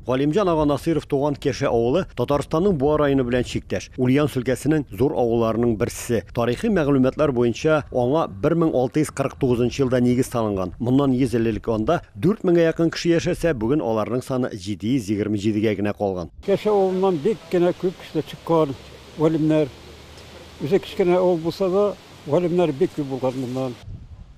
Галимҗан ага Насиров туган Кеше авылы Татарстанның Буа районы белән чиктәш. Ульяновск өлкәсенең зур авылларының берсе. Тарихи мәгълүматлар буенча аңа 1649 елда нигез салынган. Моннан 150 еллык анда 4000-гә якын кеше яшәсә, бүген аларның саны 727-гә генә калган. Кеше авылыннан бик кенә күп кеше чыккан галимнәр. Үзе кичкенә авыл булса да, галимнәр бик күп булган моннан.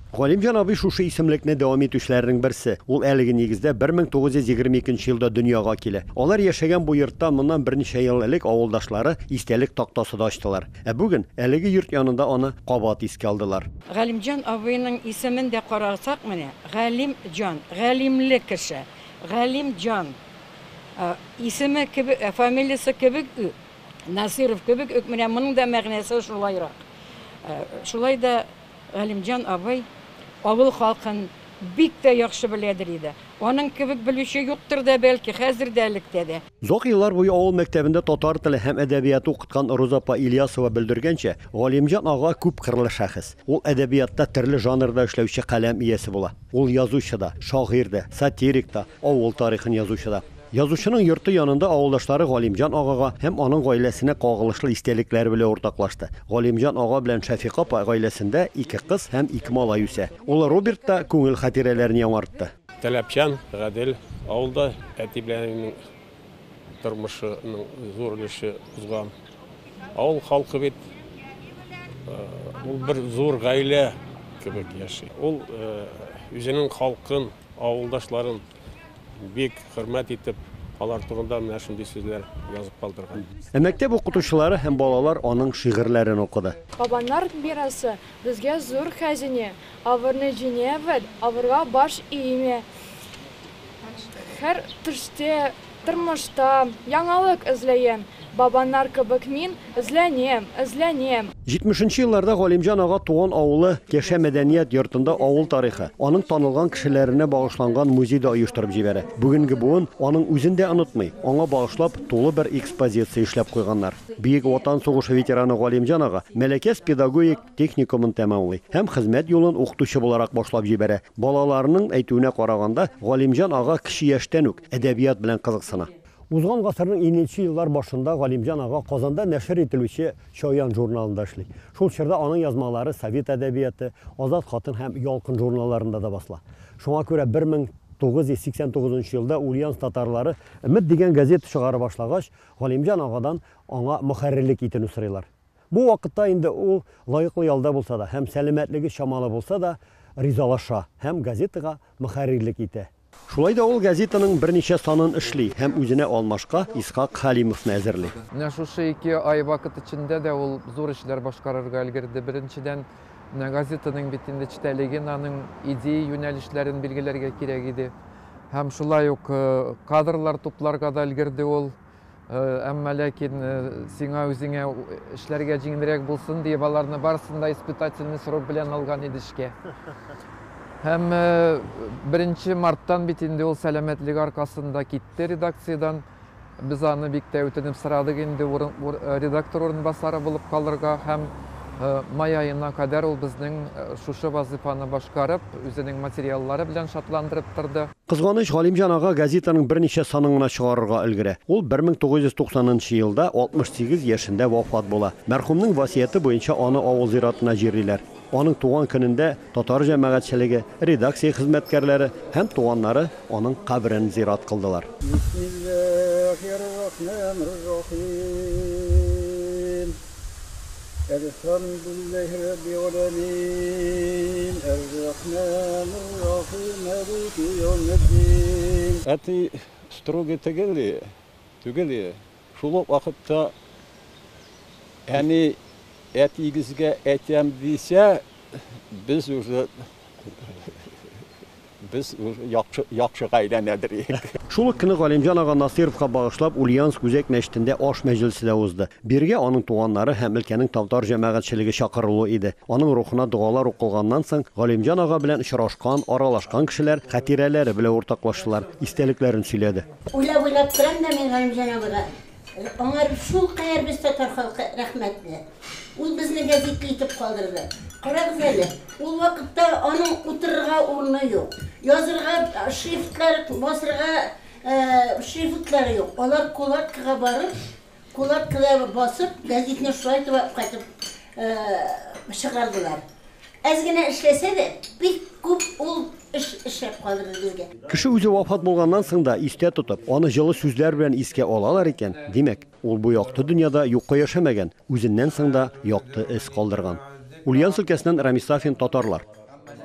Галимҗан абый шушы исемлекне дәвам итүчеләрнең берсе. Ул әлеге нигездә 1922 елда дөньяга килә. Алар яшәгән бу йортта моннан берничә ел элек авылдашлары истәлек тактасы да ачтылар. Ә бүген әлеге йорт янында аны кабат искә алдылар. Галимҗан абыйның исемен дә карасак менә, Галимҗан, галимле кеше. Галимҗан. Исеме кебек, фамилиясе кебек, Насиров кебек, менә моның да мәгънәсе шулайрак. Шулай да Галимҗан абый авыл халкын бик тә яхшы беләдер иде. Аның кебек белүче юктыр да бәлки хәзер дә электә дә. Зур еллар буе авыл мәктәбендә татар теле һәм әдәбияты укыткан Розапа Ильясова белдергәнчә, Галимҗан ага күп кырлы шәхес. Ул әдәбиятта төрле жанрда эшләүче каләм иясе була. Ул язучы да, шагыйрь да, сатирик та, авыл тарихын язучы да. Язучының йорты янында авылдашлары Галимҗан агага һәм аның гаиләсенә кагылышлы истәлекләр белән уртаклашты. Галимҗан ага белән Шәфиqa апа гаиләсендә 2 кыз һәм 2 малай үсә. Ул Роберт та күңел хатирәләрен яңартты. Таләпчән, гадел, авылда әтибләрнең тормышының зур өлеше узган. Авыл халкы бит ул бер зур гаилә кебек яши. Ул үзенең халкын, авылдашларын бик хөрмәт итеп, алар турында менә шундый сүзләр язып калдырган. Мәктәп укытучылары һәм балалар аның шигырьләрен укыды. Бабаннар мирасы безгә зур хәзинә. Авырны җиңәвер, авырга баш иеме. Һәр төштә, тормышта яңалык эзләйем. Бабаннар кебек мин эзләнәм. 70-нче елларда Галимҗан ага туган авылы Кеше мәдәният йортында авыл тарихы, аның танылган кешеләренә багышланган музей да оештырып җибәрә. Бүгенге буын аның үзен дә онытмый, аңа багышлап тулы бер экспозиция эшләп куйганнар. Бөек Ватан сугышы ветераны Галимҗан ага Мәләкәс педагогик техникумын тәмамлый һәм хезмәт юлын укытучы буларак башлап җибәрә. Балаларының әйтүенә караганда, Галимҗан ага кеше яшьтән үк әдәбият белән кызыксына. Узган гасырның 50-нче еллар башында Галимҗан ага Казанда нәшер ителүче Чаян журналында эшли. Шул чорда аның язмалары Совет әдәбияты, Азат хатын һәм Ялкын журналларында да басыла. Шуңа күрә 1989 елда Ульяновск татарлары Өмет дигән газета чыгара башлагач, Галимҗан агадан аңа мөхәррирлек итүне сорыйлар. Бу вакытта инде ул лаеклы ялда булса да һәм сәламәтлеге чамалы булса да ризалаша һәм газетага мөхәррирлек итә. Шулай да ул газетаның берничә санын эшли һәм үзенә алмашка Исхак Халимовны әзерли. Менә шушы 2 ай вакыт içinde дә ул зур эшләр башкарырга өлгерде. Беренчедән, газетаның бит инде читәлеген, аның идея юнәлешләрен билгеләргә кирәк иде. Һәм шулай ук кадрлар тупларга да өлгерде ул. Әмма ләкин сиңа үзеңә эшләргә җиңелрәк булсын дип аларны барысын да испытательный срок белән алган иде эшкә. Һәм 1 марттан бит инде ул сәламәтлеге аркасында китте редакциядән. Без аны бик тә үтенеп сорадык инде редактор урынбасары булып калырга һәм май аена кадәр ул безнең шушы вазифаны башкарып, үзенең материаллары белән шатландырып торды. Кызганыч, Галимҗан ага газетаның берничә санын гына чыгарырга өлгерә. Ул 1990 елда 68 яшендә вафат була. Мәрхүмнең васыяте буенча аны авыл зиратына җирлиләр. Аның туган көнендә татар җәмәгатьчелеге, редакция хезмәткәрләре һәм туганнары аның кабрен зират кылдылар. Әти строго түгел. Шул вакытта яни әтигезгә әйтәм дисә, без яхшы гаиләнәдер. Шул көне Галимҗан ага Насировка багышлап Ульяновск үзәк мәчетендә аш мәҗлесе дә узды. Бергә аның туганнары һәм өлкәнең татар җәмәгатьчелеге чакырылуы иде. Аның рухына дуалар укылганнан соң Галимҗан ага белән очрашкан, аралашкан кешеләр хатирәләре белән уртаклаштылар, истәлекләрен сөйләде. Уйлап торам да мин Галимҗан ага. Аңар шул кадәр без татар халкы рәхмәтле. Ул безне газетка итеп калдырды. Карагыз әле, ул вакытта аның утырырга урыны юк. Язырга шрифтлар, басырга şriftlari yok. Onlar Kolatka'ya barıp, Kolatka'ya basıp, gazetini şuraya katıp çıkardılar. Ezgine işlese de bir küp ol işlep kaldırdı bizge. Кеше үзе вафат булганнан соң да истә тотып, аны җылы сүзләр белән искә алалар икән. Димәк, ул бу якты дөньяда юкка яшәмәгән, үзеннән соң да якты эз калдырган. Ульян өлкәсеннән Рамис Сафин, Татарлар.